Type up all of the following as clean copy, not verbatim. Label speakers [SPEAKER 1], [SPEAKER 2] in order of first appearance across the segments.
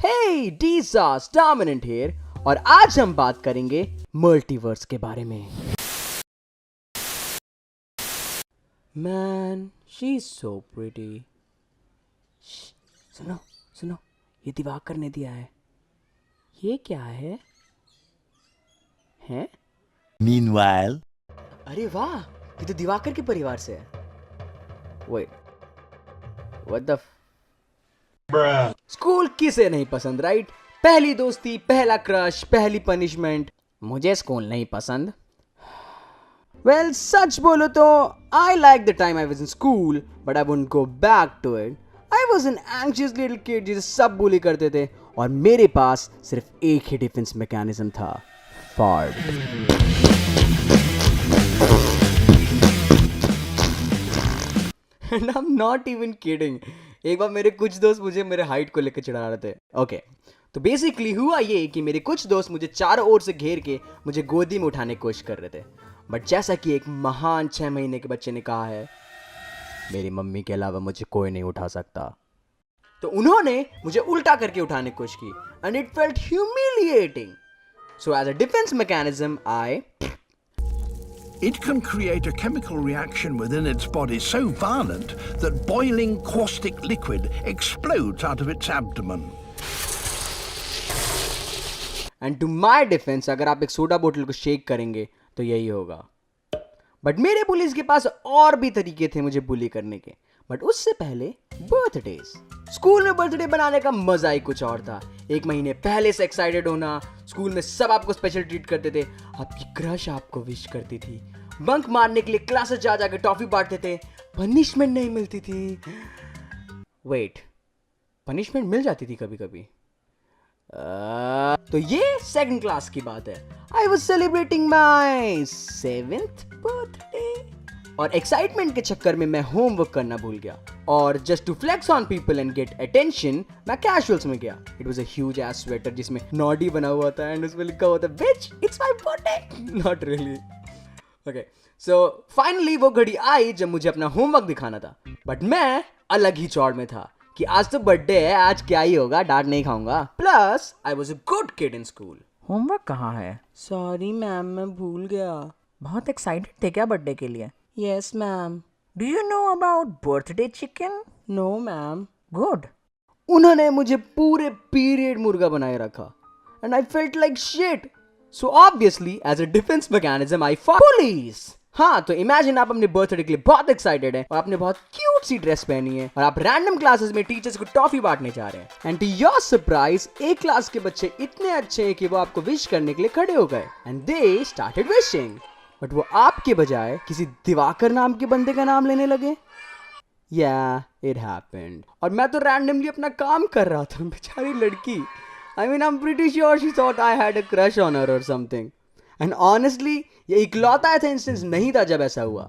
[SPEAKER 1] Hey डीसास dominant here और आज हम बात करेंगे मल्टीवर्स के बारे में। Man she is so pretty. सुनो सुनो, ये दिवाकर ने दिया है। ये क्या है? हैं?
[SPEAKER 2] Meanwhile,
[SPEAKER 1] अरे वाह, ये तो दिवाकर के परिवार से है। Wait, what the स्कूल किसे नहीं पसंद, राइट? पहली दोस्ती, पहला क्रश, पहली पनिशमेंट। मुझे स्कूल नहीं पसंद। वेल, सच बोलो तो I like the time I was in school, but I wouldn't go back to it. I was an anxious little kid जिसे सब बुली करते थे और मेरे पास सिर्फ एक ही डिफेंस मैकेनिज्म था, fart. And I'm not even kidding. एक बार मेरे कुछ दोस्त मुझे मेरे हाइट को लेकर चिढ़ा रहे थे। ओके, तो बेसिकली हुआ ये कि मेरे कुछ दोस्त मुझे चारों ओर से घेर के मुझे गोदी में उठाने की कोशिश कर रहे थे, बट जैसा कि एक महान 6 महीने के बच्चे ने कहा है, मेरी मम्मी के अलावा मुझे कोई नहीं उठा सकता। तो उन्होंने मुझे उल्टा करके उठाने की कोशिश की and it felt humiliating. So as a defence mechanism I
[SPEAKER 3] It can create a chemical reaction within its body so violent that boiling caustic liquid explodes out of its abdomen.
[SPEAKER 1] And to my defence, अगर आप एक soda बोतल को shake करेंगे तो यही होगा। But मेरे पुलिस के पास और भी तरीके थे मुझे बुली करने के। बट उससे पहले बर्थडेज। स्कूल में बर्थडे बनाने का मजा ही कुछ और था। एक महीने पहले से एक्साइटेड होना, स्कूल में सब आपको स्पेशल ट्रीट करते थे, आपकी क्रश आपको विश करती थी, बंक मारने के लिए क्लासेस जा जाकर टॉफी बांटते थे, पनिशमेंट नहीं मिलती थी। वेट, पनिशमेंट मिल जाती थी कभी कभी। तो ये सेकंड क्लास की बात है। I was celebrating my 7th birthday और एक्साइटमेंट के चक्कर में मैं होमवर्क करना भूल गया और just to flex on people and get attention मैं कैजुअल्स में गया। It was a huge ass sweater जिसमें नॉडी बना हुआ था एंड उसमें लिखा हुआ था bitch it's my birthday. Not really. Okay, so finally वो घड़ी आई जब मुझे अपना होमवर्क दिखाना था, बट मैं अलग ही चौड़ में था कि आज तो बर्थडे है, आज क्या ही होगा, डांट नहीं खाऊंगा। Plus I was a good kid in school.
[SPEAKER 4] Homework कहाँ है?
[SPEAKER 1] सॉरी मैम, मैं भूल गया।
[SPEAKER 4] बहुत एक्साइटेड थे क्या बर्थडे के लिए?
[SPEAKER 1] Yes ma'am.
[SPEAKER 4] Do you know about birthday chicken?
[SPEAKER 1] No ma'am.
[SPEAKER 4] Good.
[SPEAKER 1] उन्होंने मुझे पूरे पीरियड मुर्गा बनाए रखा and I felt like shit. So obviously as a defence mechanism I fought police. हाँ, तो इमेजिन आप अपने बर्थडे के लिए बहुत एक्साइटेड हैं और आपने बहुत क्यूट सी ड्रेस पहनी है और आप रैंडम क्लासेस में टीचर्स को टॉफी बांटने जा रहे हैं एंड टू योर सरप्राइज एक क्लास के बच्चे इतने अच्छे हैं कि वो आपको विश करने के लिए खड़े हो गए and they started wishing, but वो आपके बजाय किसी दिवाकर नाम के बंदे का नाम लेने लगे। या इट हैपेंड। और मैं तो रैंडमली अपना काम कर रहा था, बेचारी लड़की। I mean I am pretty sure she thought I had a crush on her और समथिंग। एंड ऑनेस्टली ये इकलौता ऐसा इंस्टेंस नहीं था जब ऐसा हुआ।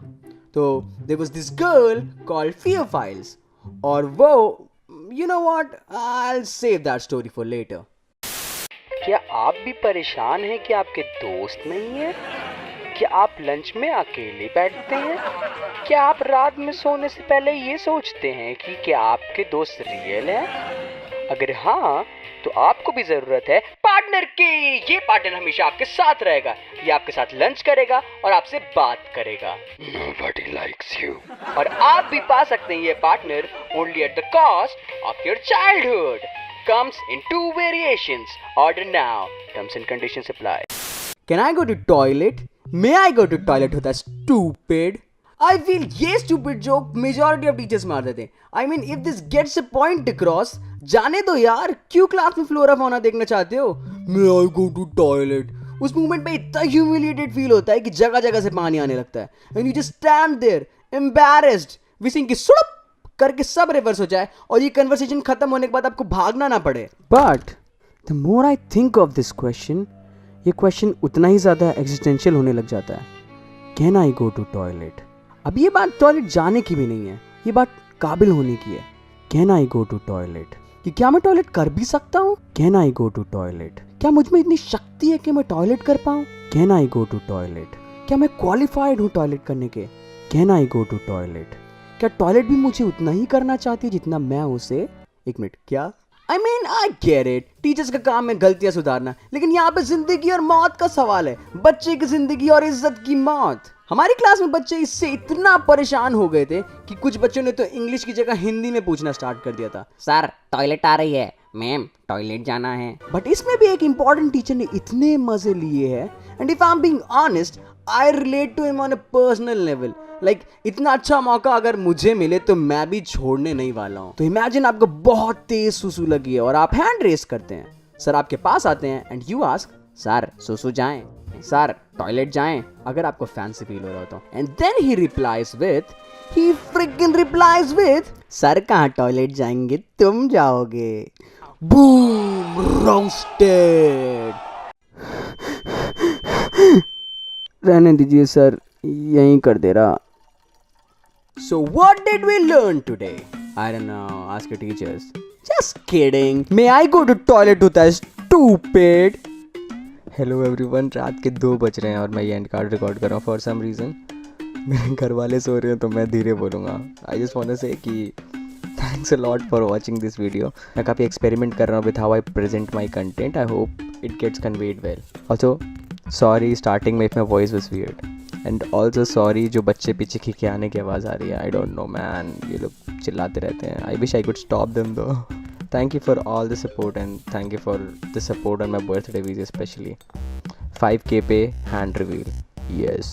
[SPEAKER 1] तो there was this girl called fear files और वो, you know what, I will save that story for later. क्या आप भी परेशान हैं कि आपके दोस्त नहीं है? क्या आप लंच में अकेले बैठते हैं? क्या आप रात में सोने से पहले ये सोचते हैं कि क्या आपके दोस्त रियल हैं? अगर हाँ, तो आपको भी जरूरत है पार्टनर की। ये पार्टनर हमेशा आपके साथ रहेगा, ये आपके साथ लंच करेगा और आपसे बात करेगा। Nobody likes you. और आप भी पा सकते हैं ये partner only at the cost of your childhood. Comes in 2 variations. Order now. Terms and conditions apply. Can I go to toilet? May I go to toilet होता है stupid. I feel ये stupid joke majority of teachers मार देते हैं। I mean if this gets a point across, जाने दो यार, क्यों क्लास में फ्लोरा फौना देखना चाहते हो? May I go to toilet? उस मोमेंट में इतना ह्यूमिलिएटेड फील होता है कि जगह जगह से पानी आने लगता है and you just stand there embarrassed wishing कि सुड़प करके सब रिवर्स हो जाए और ये कन्वर्सेशन खत्म होने के बाद आपको भागना ना पड़े। But the more I think of this question, ये क्वेश्चन उतना ही ज़्यादा एग्जिस्टेंशियल होने लग जाता है। Can I go to toilet? अब ये बात टॉयलेट जाने की भी नहीं है, ये बात काबिल होने की है। Can I go to toilet? कि क्या मैं टॉयलेट कर भी सकता हूँ? Can I go to toilet? क्या मुझ में इतनी शक्ति है कि मैं टॉयलेट कर पाऊँ? Can I go to toilet? क्या मैं क्वालिफाइड हूँ टॉयलेट करने के? Can I go to toilet? क्या टॉयलेट भी मुझे उतना ही करना चाहती है जितना मैं उसे? एक मिनट, क्या? I mean, I get it. Teachers का काम है गलतियां सुधारना, लेकिन यहाँ पे जिंदगी और मौत का सवाल है, बच्चे की जिंदगी और इज्जत की मौत। हमारी क्लास में बच्चे इससे इतना परेशान हो गए थे कि कुछ बच्चों ने तो इंग्लिश की जगह हिंदी में पूछना स्टार्ट कर दिया था।
[SPEAKER 2] सर टॉयलेट आ रही है, मैम टॉयलेट जाना है।
[SPEAKER 1] बट इसमें भी एक इंपॉर्टेंट टीचर ने इतने मजे लिए हैं, and if I am being honest, I relate to him on a personal level. Like इतना अच्छा मौका अगर मुझे मिले तो मैं भी छोड़ने नहीं वाला हूँ। तो इमेजिन आपको बहुत तेज सुसु लगी है और आप हैंड रेस करते हैं। सर आपके पास आते हैं एंड यू आस्क, सर सुसु जाएं, सर टॉयलेट जाएं, अगर आपको फैंसी फील हो रहा हो तो। And then he replies with sir कहाँ टॉयलेट जाएंगे, तुम जाओगे। Boom, roasted. रहने दीजिए सर, यहीं कर दे रहा। So what did we learn today? I don't know, ask your teachers. Just kidding. May I go to toilet होता है stupid? हेलो एवरीवन, रात के 2 बज रहे हैं और मैं ये एंड कार्ड रिकॉर्ड कर रहा हूँ फॉर सम रीज़न। मेरे घर वाले सो रहे हैं तो मैं धीरे बोलूँगा। I just want to say कि thanks a lot for watching this video. मैं काफ़ी एक्सपेरिमेंट कर रहा हूँ with how I present my content. I hope it gets conveyed well. Also sorry starting में if my voice was weird, and also sorry जो बच्चे पीछे खिखियाने की आवाज़ आ रही है। आई डोंट नो मैन, ये लोग चिल्लाते रहते हैं। I wish I could stop them दो। Thank you for all the support and thank you for the support on my birthday video especially. 5K पे hand reveal. Yes.